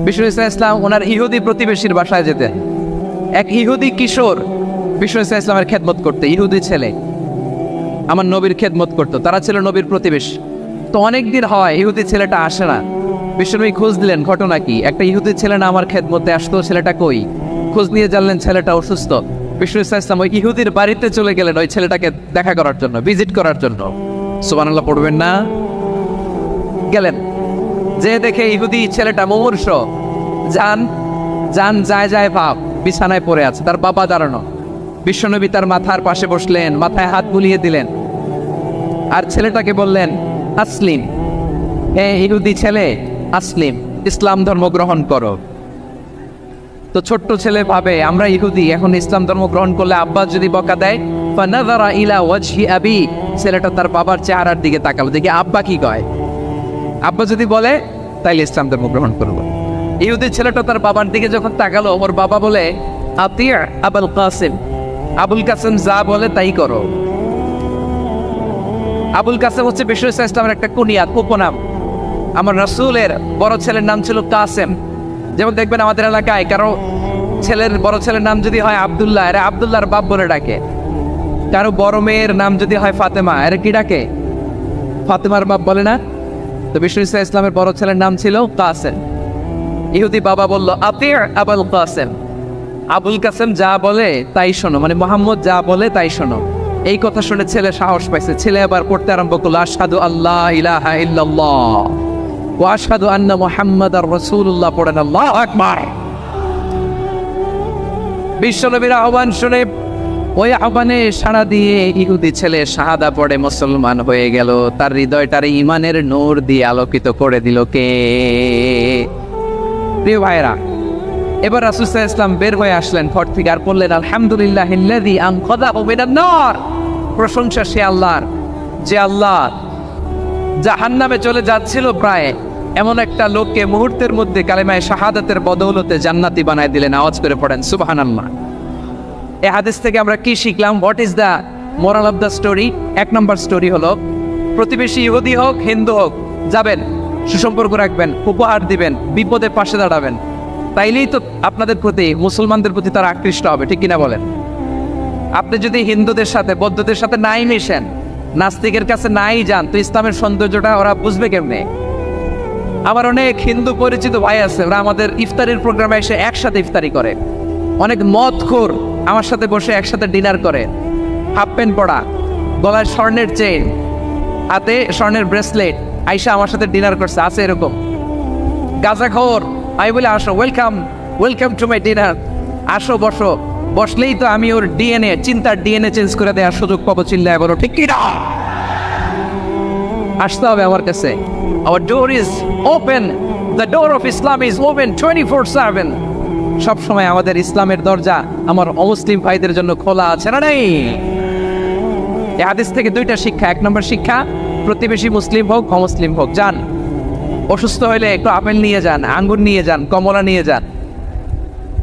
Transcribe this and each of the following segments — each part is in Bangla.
বিষ্ণু ইসলাম ওনার ইহুদি প্রতিবেশীর বাসায় যেতেন। এক ইহুদি কিশোর বিষ্ণু ইসলামের খেদমত করতে, ইহুদি ছেলে আমার নবীর খেদমত করতো, তারা ছিল নবীর প্রতিবেশী। তো অনেক দিন হয় ইহুদি ছেলেটা আসে না। বিশ্বনবী খোঁজ দিলেন ঘটনা কি, একটা ইহুদি ছেলে না আমার খেদমতে আসতো, ছেলেটা কই? খোঁজ নিয়ে জানলেন ছেলেটা অসুস্থ। বিষ্ণু ইসলাম ওই ইহুদির বাড়িতে চলে গেলেন ওই ছেলেটাকে দেখা করার জন্য, ভিজিট করার জন্য। সুবহানাল্লাহ পড়বেন না? গেলেন, যে দেখে ইহুদি ছেলেটা মুমূর্ষ, জান যায় ভাব, বিছানায় পড়ে আছে, তার বাবা দাঁড়ানো। বিশ্বনবী তার মাথার পাশে বসলেন, মাথায় হাত বুলিয়ে দিলেন, আর ছেলেটাকে বললেন আসলিম, হে ইহুদি ছেলে আসলিম, ইসলাম ধর্ম গ্রহণ করো। তো ছোট্ট ছেলে ভাবে আমরা ইহুদি, এখন ইসলাম ধর্ম গ্রহণ করলে আব্বা যদি বকা দেয়, ফানাযারা ইলা ওয়াজহি আবি, ছেলেটা তার বাবার চেহারার দিকে তাকালো, দেখি আব্বা কি কয়। আব্বা যদি বলে তাইলে ইসলাম ধর্ম গ্রহণ করবো। ইহুদি ছেলেটা তার বাবার দিকে যখন তাকালো, ওর বাবা বলে আতিয়া আবুল কাসিম, আবুল কাসিম যা বলে তাই করো। আবুল কাসিম হচ্ছে বিষ্ণু ইসলামের একটা কুনিয়াত, উপনাম। আমার রাসূলের বড় ছেলের নাম ছিল কাসেম। যেমন দেখবেন আমাদের এলাকায় কারো বড় ছেলের নাম যদি হয় আব্দুল্লাহ, এরা আব্দুল্লাহর বাপ বলে ডাকে। কারো বড় মেয়ের নাম যদি হয় ফাতেমা, এরা কি ডাকে? ফাতেমার বাপ বলে না? তো বিষ্ণু ইসলামের বড় ছেলের নাম ছিল কাসেম। ইহুদি বাবা বলল আতিয়া আবুল কাসেম, আবুল কাসেম যা বলে তাই শোনো, মানে মোহাম্মদ যা বলে তাই শোনো। এই কথা শুনে ছেলে সাহস পাইছে, ছেলে আবার পড়তে আরম্ভ করলো আশহাদু আল্লাহ ইলাহা ইল্লাল্লাহ ওয়া আশহাদু আন্না মুহাম্মাদার রাসূলুল্লাহ, পড়েন আল্লাহু আকবার। বিশ্বনবীর আহ্বান শুনে ওই আহ্বানে সাড়া দিয়ে ইহুদি ছেলে শাহাদা পড়ে মুসলমান হয়ে গেল। তার হৃদয়টার ঈমানের নূর দিয়ে আলোকিত করে দিল কে? প্রিয় ভাইরা, এবার রাসূল সাল্লাল্লাহু আলাইহি ওয়াসাল্লাম বের হয়ে আসলেন ঘর থেকে, আর বললেন আলহামদুলিল্লাহিল্লাযী আনকাযাহু মিনান নার, প্রশংসা সে আল্লাহর যে আল্লাহ জাহান্নামে চলে যাচ্ছিল প্রায় এমন একটা লোককে মুহূর্তের মধ্যে কালেমায়ে শাহাদাতের বদৌলতে জান্নাতি বানায় দিলেন। আওয়াজ করে পড়েন সুবহানাল্লাহ। এই হাদিস থেকে আমরা কি শিখলাম? What is the moral of the story? এক নম্বর স্টোরি হলো, প্রতিবেশী ইহুদি হোক হিন্দু হোক, যাবেন, সুসম্পর্ক রাখবেন, উপহার দিবেন, বিপদে পাশে দাঁড়াবেন, তাইলেই তো আপনাদের প্রতি, মুসলমানদের প্রতি তারা আকৃষ্ট হবে, ঠিক কিনা বলেন? আপনি যদি হিন্দুদের সাথে বৌদ্ধদের সাথে নাই মিশেন, নাস্তিকের কাছে নাই যান, তো ইসলামের সৌন্দর্যটা ওরা বুঝবে কেমনে? আমার অনেক হিন্দু পরিচিত ভাই আছে, ওরা আমাদের ইফতারির প্রোগ্রামে এসে একসাথে ইফতারি করে। অনেক মদখোর আমার সাথে বসে একসাথে ডিনার করে, হাফ প্যান্ট পরা, গলায় স্বর্ণের চেইন, হাতে স্বর্ণের ব্রেসলেট, আইসা আমার সাথে ডিনার করছে, আছে এরকম। গাঁজাখোর, আমি বলি আসো, ওয়েলকাম টু মাই ডিনার, আসো বসো। বসলেই তো আমি ওর ডিএনএ, চিন্তার ডিএনএ চেঞ্জ করে দেওয়ার সুযোগ পাবো। চিল্লায় বলো ঠিক কি না? আসতে হবে আমার কাছে। Our door is open, the door of Islam is open 24/7। সব সময় আমাদের ইসলামের দরজা আমার অমুসলিম ভাইদের জন্য খোলা আছে, না নাই? এই হাদিস থেকে দুইটা শিক্ষা। এক নম্বর শিক্ষা, প্রতিবেশী মুসলিম হোক অমুসলিম হোক, যান, অসুস্থ হলে একটু আপেল নিয়ে যান, আঙ্গুর নিয়ে যান, কমলা নিয়ে যান,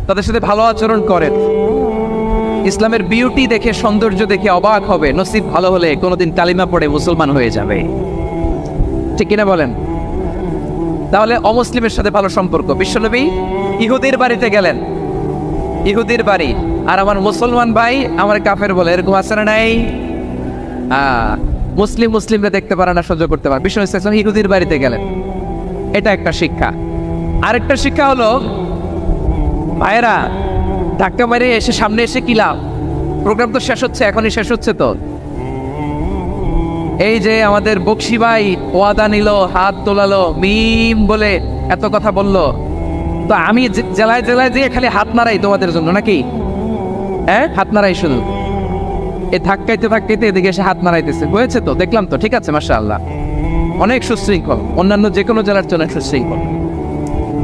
তাদের সাথে ভালো আচরণ করেন। ইসলামের বিউটি দেখে, সৌন্দর্য দেখে অবাক হবে, নসিব ভালো হলে কোনোদিন কালিমা পড়ে মুসলমান হয়ে যাবে, ঠিক কিনা বলেন? তাহলে অমুসলিমের সাথে ভালো সম্পর্ক। বিশ্বনবী ইহুদির বাড়িতে গেলেন, ইহুদির বাড়ি, আর আমার মুসলমান ভাই আমার কাফের বলে, এরকম আছে না নাই? মুসলিমরা দেখতে পারে না, সহ্য করতে পারে। বিশ্বনবী সাল্লাল্লাহু আলাইহি ওয়াসাল্লাম ইহুদির বাড়িতে গেলেন, এটা একটা শিক্ষা। আরেকটা শিক্ষা হলো, ভাইয়েরা ধাক্কা মারে এসে সামনে এসে কি লাভ? প্রোগ্রাম তো শেষ হচ্ছে, এখনই শেষ হচ্ছে। তো এই যে আমাদের বকশি ভাই ওয়াদা নিল, হাত তোলালো, মিম বলে এত কথা বললো, তো আমি জেলায় জেলায় দিয়ে খালি হাত নাড়াই তোমাদের জন্য নাকি? হ্যাঁ, হাত নাড়াই শুধু। এই ধাক্কাইতে ধাক্কাইতে এদিকে এসে হাত নাড়াইতেছে, হয়েছে তো, দেখলাম তো, ঠিক আছে, মাশাআল্লাহ, অনেক সুশৃঙ্খল, অন্যান্য যে কোনো জেলার জন্য সুশৃঙ্খল।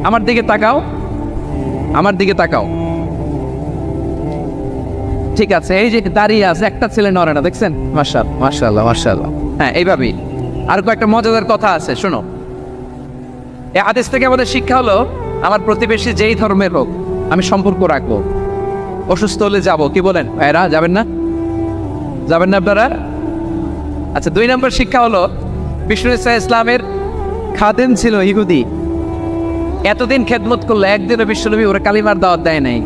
আমার দিকে তাকাও, আমার দিকে তাকাও, ঠিক আছে। এই যে দাঁড়িয়ে আছে, একটা ছেলে নড়ে না, দেখছেন? মাশাআল্লাহ মাশাআল্লাহ মাশাআল্লাহ। হ্যাঁ, এইভাবেই। আর কয়েকটা মজাদার কথা আছে, শোনো। এই হাদিস থেকে আমাদের শিক্ষা হলো, আমার প্রতিবেশী যেই ধর্মের হোক আমি সম্পর্ক রাখবো। অসুস্থ হলে যাব, কি বলেন ভাইরা? যাবেন না? যাবেন না আপনারা? আচ্ছা, 2 নম্বর শিক্ষা হলো, বিষ্ণু ইসলামের খাদেম ছিল ইহুদি, এতদিন খেদমত করলো, একদিনও বিশ্বনবী ওরা কালিমার দাওয়াত দেয় নাই।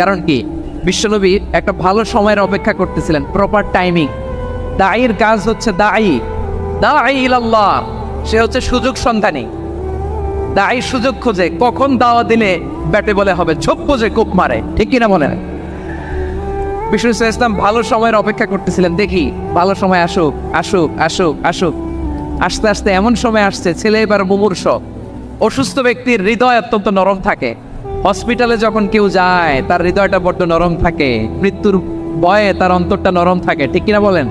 কারণ কি? বিশ্বনবী একটা ভালো সময়ের অপেক্ষা করতেছিলেন, প্রপার টাইমিং। দায়ীর কাজ হচ্ছে দায়ী ইলাল্লাহ, সে হচ্ছে সুযোগ সন্ধানী। দায়ী সুযোগ খোঁজে, কখন দাওয়া দিলে ব্যাটে বলে হবে, ঝোপ বোঝে কোপ মারে, ঠিক কিনা বলেন? বিষ্ণু ইসলাম ভালো সময়ের অপেক্ষা করতেছিলেন, দেখি ভালো সময় আসুক আসুক আসুক আসুক। আস্তে আস্তে এমন সময় আসছে, ছেলে এবার মুমূর্ষ, অসুস্থ ব্যক্তির হৃদয় অত্যন্ত নরম থাকে। হসপিটালে যখন কেউ যায় তার হৃদয়টা বড্ড নরম থাকে, মৃত্যুর ভয়ে তার অন্তরটা নরম থাকে, ঠিক কিনা বলেন?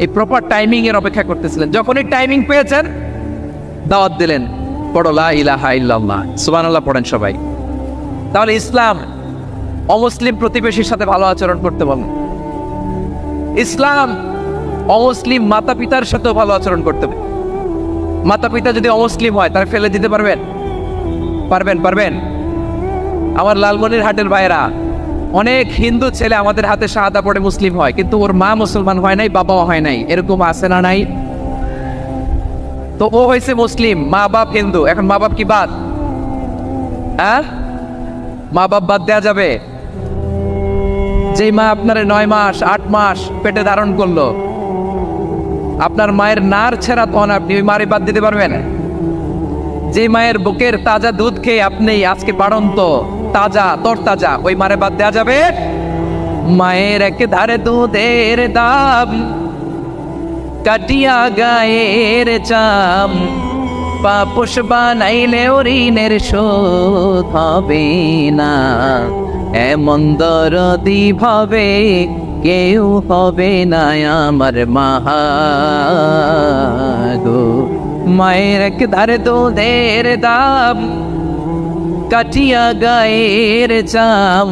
এই প্রপার টাইমিং এর অপেক্ষা করতেছিলেন। যখনই টাইমিং পেয়েছেন দাওয়াত দিলেন, পড়ো লা ইলাহা ইল্লাল্লাহ, সুবহানাল্লাহ পড়েন সবাই। তাহলে ইসলাম অমুসলিম প্রতিবেশীর সাথে ভালো আচরণ করতে বলেন। ইসলাম অমুসলিম মাতা পিতার সাথেও ভালো আচরণ করতে হবে। মাতা পিতা যদি অমুসলিম হয় তারা ফেলে দিতে পারবেন? পারবেন? আমার লালমনিরহাটের ভাইরা, অনেক হিন্দু ছেলে আমাদের হাতে শাহাদা পড়ে মুসলিম হয়, কিন্তু ওর মা মুসলমান হয় নাই, বাবাও হয় নাই। এরকম আছে না নাই? তো ও হয়েছে মুসলিম, মা বাপ হিন্দু, এখন মা বাপ কি বাদ? হ্যাঁ, মা বাপ বাদ দেয়া যাবে? যেই মা আপনার 9 মাস 8 মাস পেটে ধারণ করলো, আপনার মায়ের নার ছেঁড়া তখন আপনি ওই মারে বাদ দিতে পারবেন? যে মায়ের বুকের তাজা দুধ খেয়ে আপনি আজকে বাড়ন্ত তাজা তরতাজা, ওই মারে বাদ দেওয়া যাবে? মায়ের এক ধারে দুধের দাম, কাটিয়া গায়ের চাম, পাপোশ বানাইলে ঋণের শোধ হবে না, এমন দরদি ভাবে কেউ হবে না আমার মাহা গো। মায়ের এক ধারে দুধের দাম, কাটিয়া গায়ের চাম,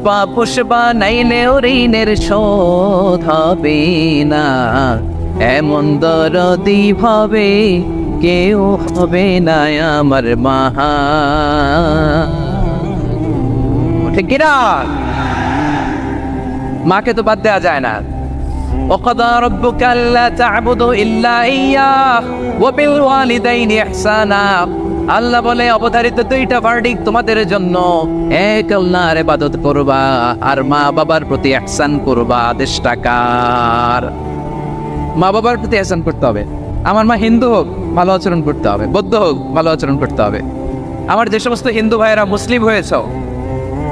পাপোশ বানাইলে ঋণের শোধ হবে না, এমন দরদি ভাবে কেউ হবে না আমার মাহা। ঠিক কিনা? মাকে তো বাদ দেওয়া যায় না। وقضى ربك ألا تعبدوا إلا إياه وبالوالدين إحسانا। আল্লাহ বলে অবধারিত 2টা ভার্ডিক্ট তোমাদের জন্য, এক আল্লাহর ইবাদত করবা আর মা বাবার প্রতি ইহসান করবা। আদেশটা কার? মা বাবার প্রতি ইহসান করতে হবে। আমার মা হিন্দু হোক ভালো আচরণ করতে হবে, বৌদ্ধ হোক ভালো আচরণ করতে হবে। আমার যে সমস্ত হিন্দু ভাইয়েরা মুসলিম হয়েছ,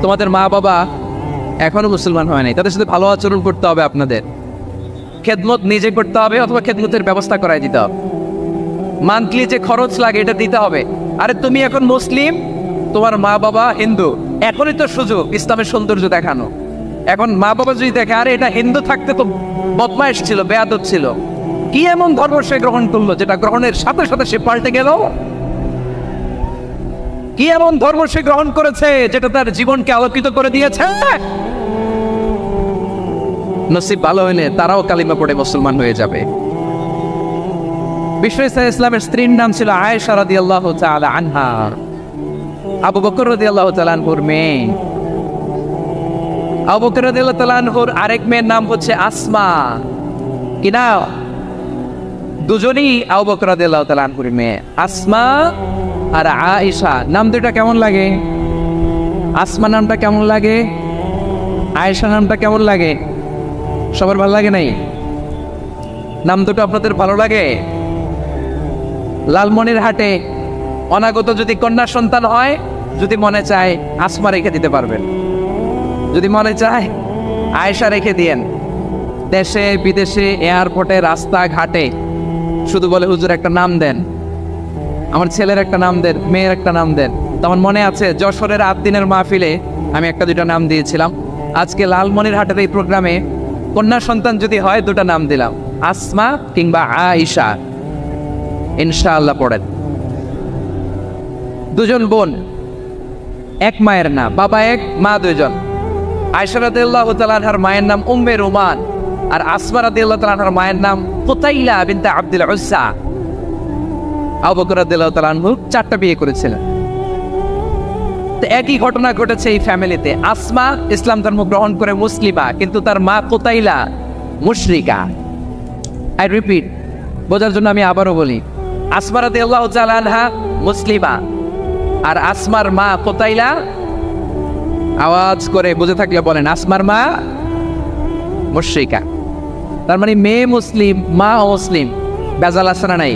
তোমাদের মা বাবা এখনো মুসলমান হয় নাই, তাদের সাথে ভালো আচরণ করতে হবে। আপনাদের খেদমত নিজে করতে হবে অথবা খেদমতের ব্যবস্থা করাই দিতে হবে। মান্থলি যে খরচ লাগে এটা দিতে হবে। আরে তুমি এখন মুসলিম, তোমার মা বাবা হিন্দু, এখনই তো সুযোগ ইসলামের সৌন্দর্য দেখানো। এখন মা বাবা যদি দেখে আরে এটা হিন্দু থাকতে তো বদমাইশ ছিল, বেয়াদব ছিল, কি এমন ধর্ম সে গ্রহণ করলো যেটা গ্রহণের সাথে সাথে সে পাল্টে গেল? কি এমন ধর্ম সে গ্রহণ করেছে যেটা তার জীবনকে আলোকিত করে দিয়েছে? নসিব ভালো হইলে তারাও কালিমা পড়ে মুসলমান হয়ে যাবে। বিষ্ণু ইসলামের স্ত্রীর নাম ছিল আয়েশা রাদিয়াল্লাহু তাআলা আনহা, আবু বকর রাদিয়াল্লাহু তাআলা আনহুর মেয়ে। আবু বকর রাদিয়াল্লাহু তাআলা আনহুর আরেক মেয়ের নাম হচ্ছে আসমা। কি না? দুজনই আবু বকর রাদিয়াল্লাহু তাআলা আনহুর মেয়ে, আসমা আর আয়েশা। নাম দুটো কেমন লাগে? আসমা নামটা কেমন লাগে? আয়েশা নামটা কেমন লাগে? সবার ভালো লাগে নাই? নাম দুটো আপনাদের ভালো লাগে? লালমনিরহাটে অনাগত যদি কন্যা সন্তান হয়, যদি মনে চায় আসমা রেখে দিতে পারবেন, যদি মনে চায় আয়েশা রেখে দিয়েন। দেশে বিদেশে এয়ারপোর্টে রাস্তাঘাটে শুধু বলে হুজুর একটা নাম দেন, আমার ছেলের একটা নাম দেন, মেয়ের একটা নাম দেন। তেমন মনে আছে যশোরের 8 দিনের মাহফিলে আমি 1-2টা নাম দিয়েছিলাম। আজকে লালমনিরহাটের এই প্রোগ্রামে কন্যা সন্তান যদি হয় 2টা নাম দিলাম, আসমা কিংবা আয়েশা। ইনশাআল্লাহ পড়েন। দুজন বোন, এক মায়ের নাম, বাবা এক মা 2জন। আয়েশা রাদিয়াল্লাহু তাআলা আনহার মায়ের নাম উম্মে রুমান, আর আসমা রাদিয়াল্লাহু তাআলা আনহার মায়ের নাম কুতাইলা বিনতে আব্দুল উজ্জা। আবু বকর রাদিয়াল্লাহু তাআলা আনহু 4টা বিয়ে করেছিলেন। তো একই ঘটনা ঘটেছে এই ফ্যামিলিতে। আসমা ইসলাম ধর্ম গ্রহণ করে মুসলিমা, কিন্তু তার মা কুতাইলা মুশরিকা। আই রিপিট, বোঝার জন্য আমি আবারও বলি, আসমা রাদিয়াল্লাহু তাআলা আনহা মুসলিমা, আর আসমার মা কোতাইলা, আওয়াজ করে বুঝে থাকলে বলেন, আসমার মা মুশরিকা। তার মানে মেয়ে মুসলিম, মা মুসলিম, বেজাল আছে না নাই?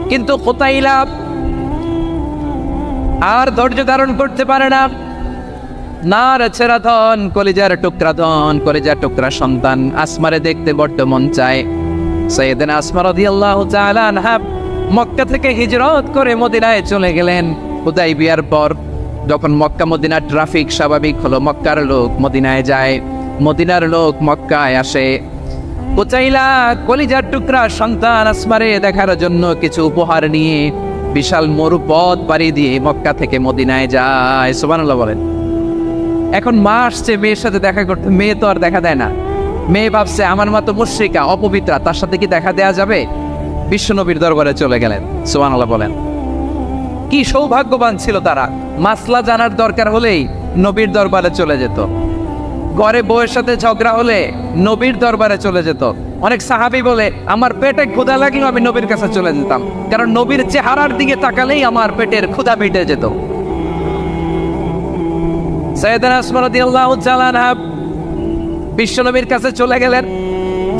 কিন্তু কোতাইলা আর ধৈর্য ধারণ করতে পারে না। নার ছেড়া ধন, কলিজার টুকরা ধন, কলিজার টুকরা সন্তান আসমারে দেখতে বড্ড মন চায়। সাইয়েদনা আসমা রাদিয়াল্লাহু তাআলা আনহা মক্কা থেকে হিজরত করে মদিনায় চলে গেলেন। হুদাইবিয়ার পর যখন মক্কা মদিনার ট্রাফিক স্বাভাবিক হলো, মক্কার লোক মদিনায় যায়, মদিনার লোক মক্কায় আসে। কোচাইলা কলিজার টুকরা সন্তান আসমারে দেখার জন্য কিছু উপহার নিয়ে বিশাল মরুপথ পাড়ি দিয়ে মক্কা থেকে মদিনায় যায়। সুবহানাল্লাহ বলেন। এখন মা আসছে মেয়ের সাথে দেখা করতে, মেয়ে তো আর দেখা দেয় না। মেয়ে ভাবছে আমার মা তো মুশরিকা, অপবিত্রা, তার সাথে কি দেখা দেয়া যাবে? বিশ্বনবীর দরবারে চলে গেলেন। সুবহানাল্লাহ বলেন। কি সৌভাগ্যবান ছিল তারা, মাসলা জানার দরকার হলেই নবীর দরবারে চলে যেত। ঘরে বউয়ের সাথে ঝগড়া হলে নবীর দরবারে চলে যেত। অনেক সাহাবী বলে আমার পেটে ক্ষুধা লাগলেও আমি নবীর কাছে চলে যেতাম, কারণ নবীর চেহারার দিকে তাকালেই আমার পেটের ক্ষুধা মিটে যেত। সাইয়েদনা আসমা রাদিয়াল্লাহু তাআলা আনহা বিশ্বনবীর কাছে চলে গেলেন,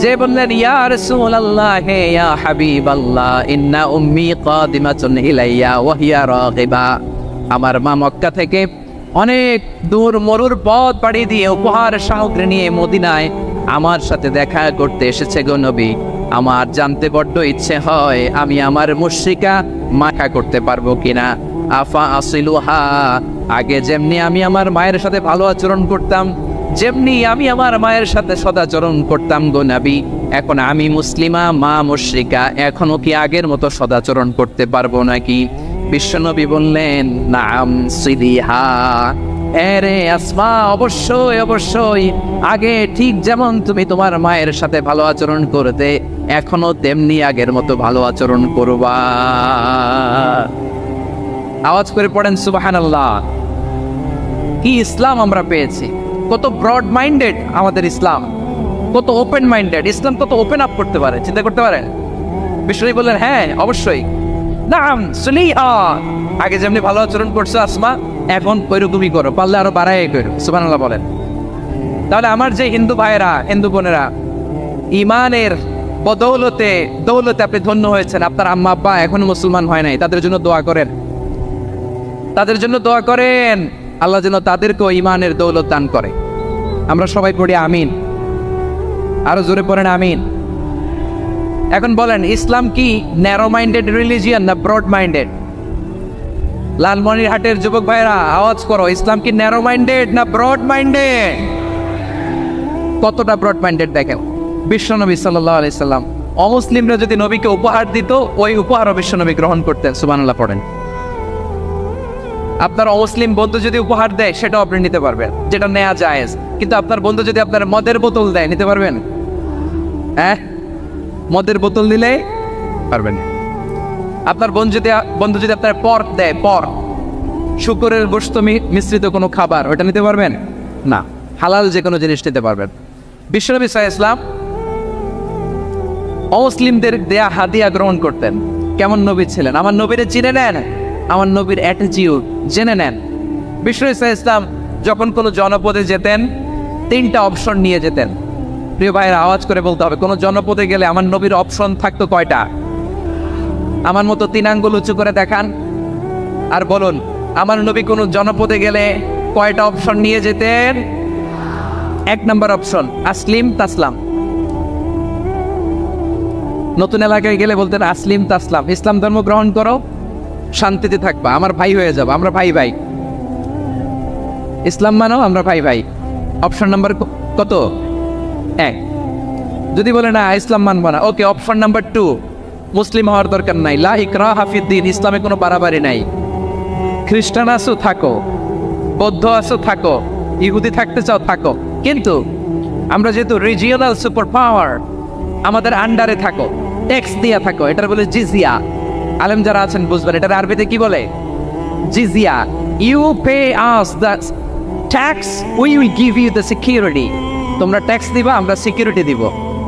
যে বললেন ইয়া রাসূলুল্লাহ, হে ইয়া হাবিবাল্লাহ, ইন্না উম্মি কাদিমাতুন ইলাইয়া ওয়া হিয়া রাগিবা। আমার মা মক্কা থেকে অনেক দূর মরুর পথ পাড়ি দিয়ে উপহার সামগ্রী নিয়ে মদিনায় আমার সাথে দেখা করতে এসেছে গো নবী। আমার জানতে বড্ড ইচ্ছে হয় আমি আমার মুশরিকা মাখা করতে পারবো কিনা। আফা আসিলুহা, আগে যেমনি আমি আমার মায়ের সাথে ভালো আচরণ করতাম, যেমনি আমি আমার মায়ের সাথে সদাচরণ করতাম গো নবী, এখন আমি মুসলিমা, মা মুশরিকা, এখনো কি আগের মতো সদাচরণ করতে পারবো নাকি? বিশ্বনবী বললেন নাম সিলিহা, এরে আসমা, অবশ্যই অবশ্যই, আগে ঠিক যেমন তুমি তোমার মায়ের সাথে ভালো আচরণ করতে, এখনো তেমনি আগের মতো ভালো আচরণ করবা। আওয়াজ করে পড়েন সুবহানাল্লাহ। কি ইসলাম আমরা পেয়েছি! কত ব্রড মাইন্ডেড আমাদের ইসলাম, কত ওপেন মাইন্ডেড ইসলাম, কত ওপেন আপ করতে পারে, চিন্তা করতে পারেন। বিশ্বনবী বললেন হ্যাঁ অবশ্যই, নাম সুলিহা, আগে যেমনি ভালো আচরণ করছো আসমা, এখন ওইরকমই করো, পারলে আরো বাড়াই করো। সুবহানাল্লাহ বলেন। তাহলে আমার যে হিন্দু ভাইয়েরা, হিন্দু বোনেরা, ইমানের বদৌলতে দৌলতে আপনি ধন্য হয়েছেন, আপনার আম্মা আব্বা এখনো মুসলমান হয় নাই, তাদের জন্য দোয়া করেন, তাদের জন্য দোয়া করেন, আল্লাহ যেন তাদেরকেও ইমানের দৌলত দান করে। আমরা সবাই পড়ি আমিন, আরো জোরে পড়েন আমিন। এখন বলেন, ইসলাম কি ন্যারো মাইন্ডেড রিলিজিয়ান না ব্রড মাইন্ডেড? লালমনিরহাটের যুবক ভাইরা আওয়াজ করো, ইসলাম কি ন্যারো মাইন্ডেড না ব্রড মাইন্ডেড? কতটা ব্রড মাইন্ডেড দেখেন। বিশ্বনবী সাল্লাল্লাহু আলাইহি সাল্লাম অমুসলিমরা যদি নবীকে উপহার দিত, ওই উপহারও বিশ্বনবী গ্রহণ করতেন। সুবহানাল্লাহ পড়েন। আপনার অমুসলিম বন্ধু যদি উপহার দেয়, সেটাও আপনি নিতে পারবেন, যেটা নেওয়া জায়েজ। কিন্তু আপনার বন্ধু যদি আপনার মদের বোতল দেয়, নিতে পারবেন? হ্যাঁ, মদের বোতল দিলে পারবেন। আপনার বন্ধু যদি আপনার পর্ক দেয়, পর্ক, শুকরের গোশত মিশ্রিত কোনো খাবার, ওটা নিতে পারবেন না। হালাল যে কোনো জিনিস নিতে পারবেন। বিশ্বনবী সাল্লাল্লাহু আলাইহি ওয়াসাল্লাম অমুসলিমদের দেয়া হাদিয়া গ্রহণ করতেন। কেমন নবী ছিলেন? আমার নবীরে চিনে নেন, আমার নবীর অ্যাটিটিউড জেনে নেন। বিশ্বনবী সাল্লাল্লাহু আলাইহি ওয়াসাল্লাম যখন কোনো জনপদে যেতেন, 3টা অপশন নিয়ে যেতেন। প্রিয় ভাইয়েরা আওয়াজ করে বলতে হবে, কোনো জনপদে গেলে আমার নবীর অপশন থাকতো কয়টা? আমার মতো 3 আঙ্গুল উঁচু করে দেখান আর বলুন, আমার নবী কোনো জনপদে গেলে কয়টা অপশন নিয়ে যেতেন? 1 নম্বর অপশন আসলিম তাসলাম। নতুন এলাকায় গেলে বলতেন আসলিম তাসলাম, ইসলাম ধর্ম গ্রহণ করো, শান্তিতে থাকবা, আমার ভাই হয়ে যাবো, আমরা ভাই ভাই, ইসলাম মানো, আমরা ভাই ভাই। অপশন নাম্বার কত? 1। যদি বলে না ইসলাম মানবো না, ওকে, অপশন নাম্বার 2, মুসলিম হওয়ার দরকার নাই, লা ইকরাহা ফিদ্দিন, ইসলামে কোনো বাড়াবাড়ি নাই। খ্রিস্টান আছো থাকো, বৌদ্ধ আছো থাকো, ইহুদি থাকতে চাও থাকো, কিন্তু আমরা যেহেতু রিজিওনাল সুপার পাওয়ার, আমাদের আন্ডারে থাকো, ট্যাক্স দিয়া থাকো, এটার বলে জিজিয়া। আলেম যারা আছেন বুঝবেন, এটার আরবিতে কি বলে? জিজিয়া। You pay us the tax, we will give you the security. তোমরা ট্যাক্স দিবা, আমরা সিকিউরিটি দিব,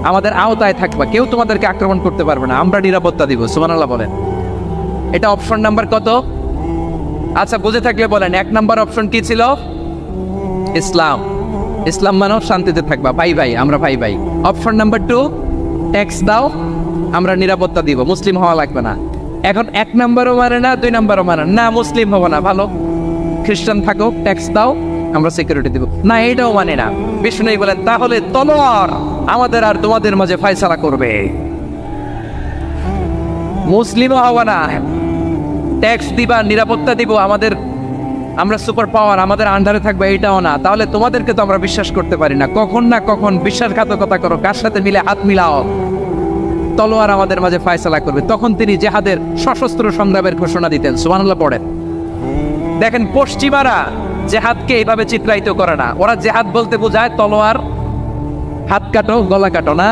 আমাদের আওতায় থাকবা, কেউ তোমাদেরকে আক্রমণ করতে পারবে না, আমরা নিরাপত্তা দিব। সুবহানাল্লাহ বলেন। এটা অপশন নাম্বার কত? আচ্ছা, বুঝে থাকলে বলেন 1 নাম্বার অপশন কি ছিল? ইসলাম। ইসলাম মানো শান্তিতে থাকবা, ভাই ভাই, আমরা ভাই ভাই। অপশন নাম্বার 2, ট্যাক্স দাও, আমরা নিরাপত্তা দিব, মুসলিম হওয়া লাগবে না। এখন 1 নাম্বারও মানে না, 2 নাম্বারও মানে না, মুসলিম হবো না, ভালো খ্রিস্টান থাকো, ট্যাক্স দাও, আমরা সিকিউরিটি দিব না, এইটাও মানে না। বিষ্ণু বলেন তাহলে তলোয়ার আমাদের আর তোমাদের মাঝে ফয়সালা করবে, মুসলিমও হওয়া না, ট্যাক্স দিবা, নিরাপত্তা দিব, আমরা সুপার পাওয়ার, আমাদের আন্ডারে থাকবে, এইটাও না। তাহলে তোমাদেরকে তো আমরা বিশ্বাস করতে পারি না, কখন না কখন বিশ্বাসঘাতকতা করো, কার সাথে মিলে হাত মিলাও, তলোয়ার আমাদের মাঝে ফয়সালা করবে। তখন তিনি জেহাদের সশস্ত্র সংগ্রামের ঘোষণা দিতেন। সুবহানাল্লাহ পড়েন। দেখেন, পশ্চিমারা জেহাদকে এইভাবে চিত্রায়িত করে না। ওরা জেহাদ বলতে বোঝায় তলোয়ার, হাত কাটো, গলা কাটো না।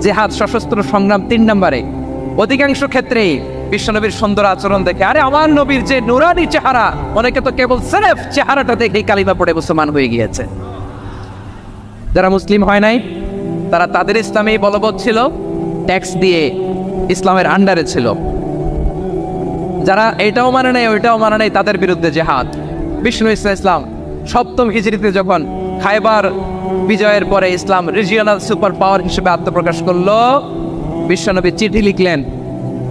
জেহাদ সশস্ত্র সংগ্রাম 3 নম্বরে। অধিকাংশ ক্ষেত্রেই বিশ্বনবীর সুন্দর আচরণ দেখে, আরে আমার নবীর যে নুরানি চেহারা, অনেকে তো কেবল সির্ফ চেহারাটা দেখেই কালিমা পড়ে মুসলমান হয়ে গিয়েছে। যারা মুসলিম হয় নাই তারা তাদের ইসলামেই বলবৎ ছিল, ট্যাক্স দিয়ে ইসলামের আন্ডারে ছিল। যারা এটাও মানে নাই ওইটাও মানে নাই, তাদের বিরুদ্ধে জেহাদ। বিষ্ণু ইসলাম 7ম হিজরিতে যখন খায়বার বিজয়ের পরে ইসলাম রিজিওনাল সুপার পাওয়ার হিসেবে আত্মপ্রকাশ করলো, বিশ্বনবী চিঠি লিখলেন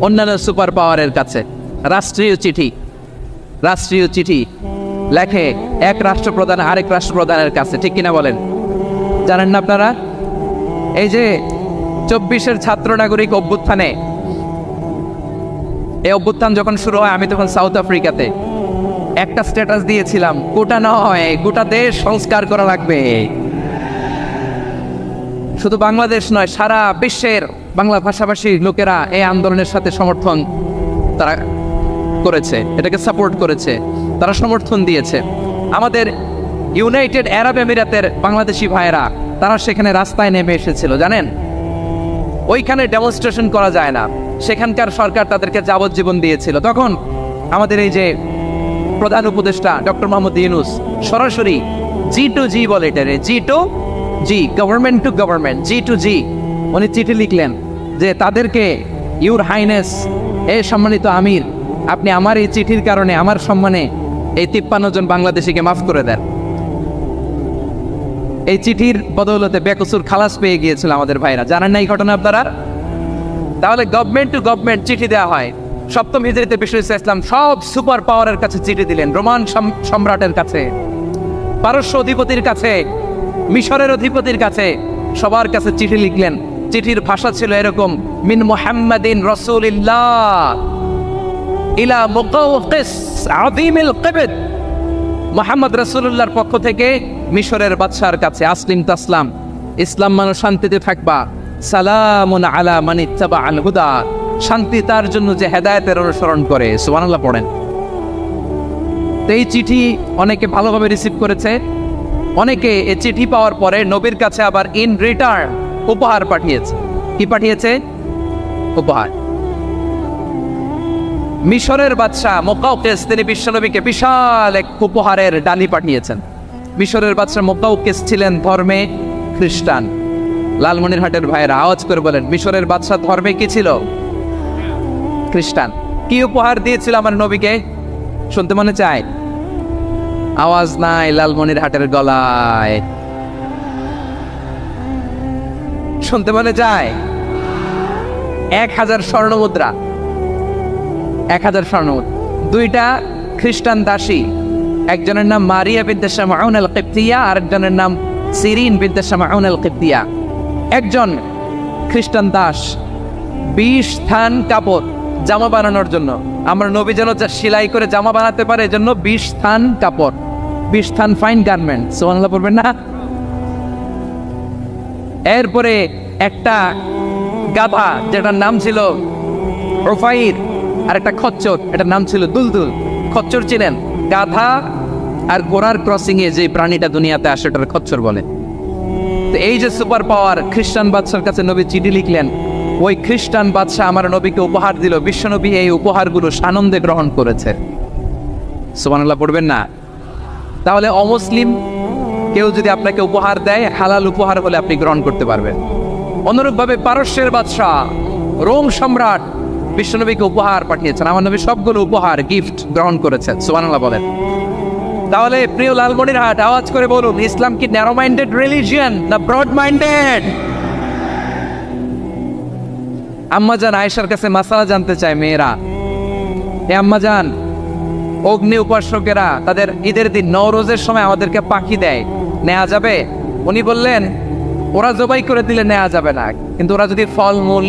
অন্যান্য সুপার পাওয়ারের কাছে, রাষ্ট্রীয় চিঠি লেখে এক রাষ্ট্রপ্রধান আরেক রাষ্ট্রপ্রধানের কাছে, ঠিক কিনা বলেন? জানেন না আপনারা? এই যে 24-এর ছাত্র নাগরিক অভ্যুত্থানে, এই অভ্যুত্থান যখন শুরু হয়, আমি তখন সাউথ আফ্রিকাতে একটা স্ট্যাটাস দিয়েছিলাম, গোটা নয় গোটা দেশ সংস্কার করা লাগবে। শুধু বাংলাদেশ নয়, সারা বিশ্বের বাংলা ভাষাভাষী লোকেরা এই আন্দোলনের সাথে সমর্থন তারা করেছে, এটাকে সাপোর্ট করেছে, তারা সমর্থন দিয়েছে। আমাদের ইউনাইটেড আরব আমিরাতের বাংলাদেশি ভাইয়েরা তারা সেখানে রাস্তায় নেমে এসেছিল, জানেন? ওইখানে ডেমনস্ট্রেশন করা যায় না, সেখানকার সরকার তাদেরকে যাবজ্জীবন দিয়েছিল। তখন আমাদের এই যে প্রধান উপদেষ্টা ডক্টর মোহাম্মদ ইউনূস সরাসরি G2G বলে, এটারে G2G, government to government, G2G, উনি চিঠি লিখলেন যে তাদেরকে, ইউর হাইনেস, এ সম্মানিত আমির, আপনি আমার এই চিঠির কারণে আমার সম্মানে এই 53 জন বাংলাদেশিকে মাফ করে দেন। এই চিঠির বদৌলতে বেকসুর খালাস পেয়ে গিয়েছিল আমাদের ভাইরা। জানেন না এই ঘটনা আপনারা? তাহলে গভর্নমেন্ট টু গভর্নমেন্ট চিঠি দেওয়া হয়। 7ম হিজরিতে বিষ্ণু ইসলাম সব সুপার পাওয়ারের কাছে চিঠি দিলেন, রোমান সম্রাটের কাছে, পারস্য অধিপতির কাছে, মিশরের অধিপতির কাছে, সবার কাছে চিঠি লিখলেন। চিঠির ভাষা ছিল এরকম, মিন মুহাম্মাদিন রাসূলিল্লাহ ইলা মুকাওকিস আযীমিল কিবত, মুহাম্মদ রাসূলুল্লাহর পক্ষ থেকে মিশরের বাদশার কাছে, আসলিম তাসলাম, ইসলাম মানো শান্তিতে থাকবা, সালামুন আলা মান ইত্তাবাআল হুদা, শান্তি তার জন্য যে হেদায়েতের অনুসরণ করে। সুবহানাল্লাহ পড়েন। তো এই চিঠি অনেকে ভালোভাবে রিসিভ করেছে, অনেকে এই চিঠি পাওয়ার পরে নবীর কাছে আবার ইন রিটার্ন উপহার পাঠিয়েছে। কি পাঠিয়েছে? উপহার। মিশরের বাদশা মুকাওকিস তিনি বিশ্বনবীকে বিশাল এক উপহারের ডালি পাঠিয়েছেন। মিশরের বাদশা মুকাওকিস ছিলেন ধর্মে খ্রিস্টান। লালমনিরহাটের ভাইয়েরা আওয়াজ করে বলেন, মিশরের বাদশা ধর্মে কি ছিল? খ্রিস্টান। কি উপহার দিয়েছিল আমার নবীকে? শুনতে মনে চায়? আওয়াজ নাই লালমনিরহাটের গলায়, শুনতে মনে চায়? 1000 স্বর্ণমুদ্রা, 1000 স্বর্ণমুদ্রা। 2টা খ্রিস্টান দাসী, একজনের নাম মারিয়া বিনতে শামউন আল কিবতিয়া, আরেকজনের নাম সিরিন বিনতে শামউন আল কিবতিয়া। একজন খ্রিস্টান দাস 20 থান কাপড় জামা বানানোর জন্য, আমরা নবী যেন সেলাই করে জামা বানাতে পারে, এজন্য 20 থান কাপড়, 20 থান ফাইন গার্মেন্ট। সুবহানাল্লাহ পড়বেন না? এরপরে একটা গাধা, যেটার নাম ছিল উফাইর, আর একটা খচ্চর, এটার নাম ছিল দুলদুল। খচ্চর চিনেন? গাধা আর ঘোড়ার ক্রসিং এ যে প্রাণীটা দুনিয়াতে আসে ওটার খচ্চর বলে। তো এই যে সুপার পাওয়ার খ্রিস্টান বাদশার কাছে নবী চিঠি লিখলেন, ওই খ্রিস্টান বাদশা আমার নবীকে উপহার দিল। বিশ্বনবী এই উপহারগুলো সানন্দে গ্রহণ করেছে। সুবহানাল্লাহ পড়বেন না? তাহলে অমুসলিম কেউ যদি আপনাকে উপহার দেয়, হালাল উপহার হলে আপনি গ্রহণ করতে পারবেন। অনুরূপভাবে পারস্যের বাদশা, রোম সম্রাট, বিশ্বনবীকে উপহার পাঠিয়েছেন, আমার নবী সবগুলো উপহার গিফট গ্রহণ করেছেন। সুবহানাল্লাহ বলেন। তাহলে প্রিয় লালমনিরহাট, আওয়াজ করে বলুন, ইসলাম কি ন্যারো মাইন্ডেড রিলিজিয়ন না ব্রড মাইন্ডেড? আম্মাজান আয়েশার কাছে মাসালা জানতে চায় মেয়েরা, হে আম্মাজান, অগ্নি উপাসকেরা তাদের ঈদের দিন নওরোজের সময় আমাদেরকে পাখি দেয়, নেওয়া যাবে? উনি বললেন, ওরা জবাই করে দিলে নেওয়া যাবে না, কিন্তু ওরা যদি ফলমূল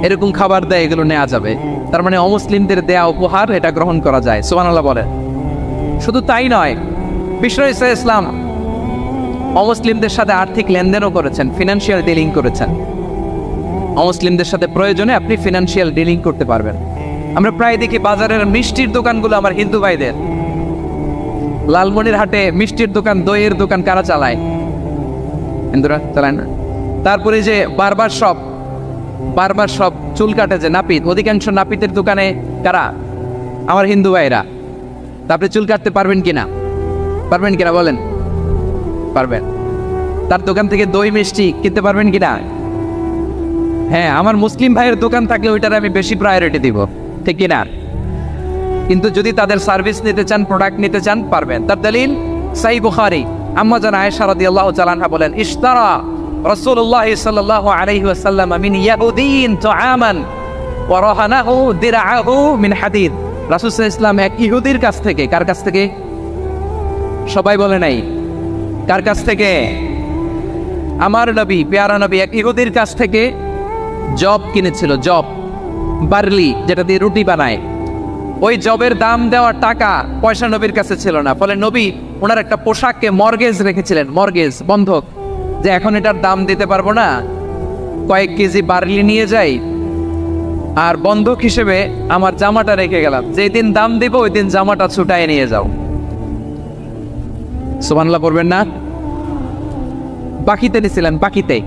এরকম খাবার দেয় এগুলো নেওয়া যাবে। তার মানে অমুসলিমদের দেয়া উপহার এটা গ্রহণ করা যায়। সুবহানাল্লাহ বলেন। শুধু তাই নয়, বিশ্বনবী সাল্লাল্লাহু আলাইহি ওয়াসাল্লাম অমুসলিমদের সাথে আর্থিক লেনদেনও করেছেন, ফিনান্সিয়াল ডিলিং করেছেন। অমুসলিমদের সাথে প্রয়োজনে আপনি ফিনান্সিয়াল ডিলিং করতে পারবেন। আমরা প্রায় দেখি বাজারের মিষ্টির দোকানগুলো আমার হিন্দু ভাইদের। লালমনিরহাটে মিষ্টির দোকান, দইয়ের দোকান কারা চালায়? হিন্দুরা চালায় না। তারপরে যে বারবার সব চুল কাটে যে নাপিত, অধিকাংশ নাপিতের দোকানে কারা? আমার হিন্দু ভাইরা। তা আপনি চুল কাটতে পারবেন কিনা? পারবেন কিনা বলেন? পারবেন। তার দোকান থেকে দই মিষ্টি কিনতে পারবেন কিনা? হ্যাঁ, আমার মুসলিম ভাইয়ের দোকান থাকলে ওইটার আমি বেশি প্রায়োরিটি দিব, ঠিক কিনা? কিন্তু যদি তাদের সার্ভিস নিতে চান, প্রোডাক্ট নিতে চান, পারবেন। তার দলিল সহিহ বুখারী, আম্মা জান আয়েশা রাদিয়াল্লাহু তাআলা আনহা বলেন, ইশতারা রাসূলুল্লাহ সাল্লাল্লাহু আলাইহি ওয়াসাল্লাম মিন ইয়াহুদিন তুআমান ওয়া রাহানাহু দিরআহু মিন হাদিদ। রাসূল সাল্লাল্লাহু আলাইহি ওয়াসাল্লাম এক ইহুদির কাছ থেকে, কার কাছ থেকে? সবাই বলে নাই কার কাছ থেকে? আমার নবী, পেয়ারা নবী এক ইহুদির কাছ থেকে জব কিনেছিল, জব, বার্লি, যেটা দিয়ে রুটি বানায়। ওই জবের দাম দেওয়ার টাকা পয়সা নবীর কাছে ছিল না, ফলে নবী ওনার একটা পোশাককে মর্গেজ রেখেছিলেন, মর্গেজ, বন্ধক, যে এখন এটার দাম দিতে পারবো না, কয়েক কেজি বার্লি নিয়ে যাই আর বন্ধক হিসেবে আমার জামাটা রেখে গেলাম, যেদিন দাম দিব ওই দিন জামাটা ছুটায় নিয়ে যাও। সুবহানাল্লাহ পড়বেন না? বাকিতে নিছিলেন, বাকিতে।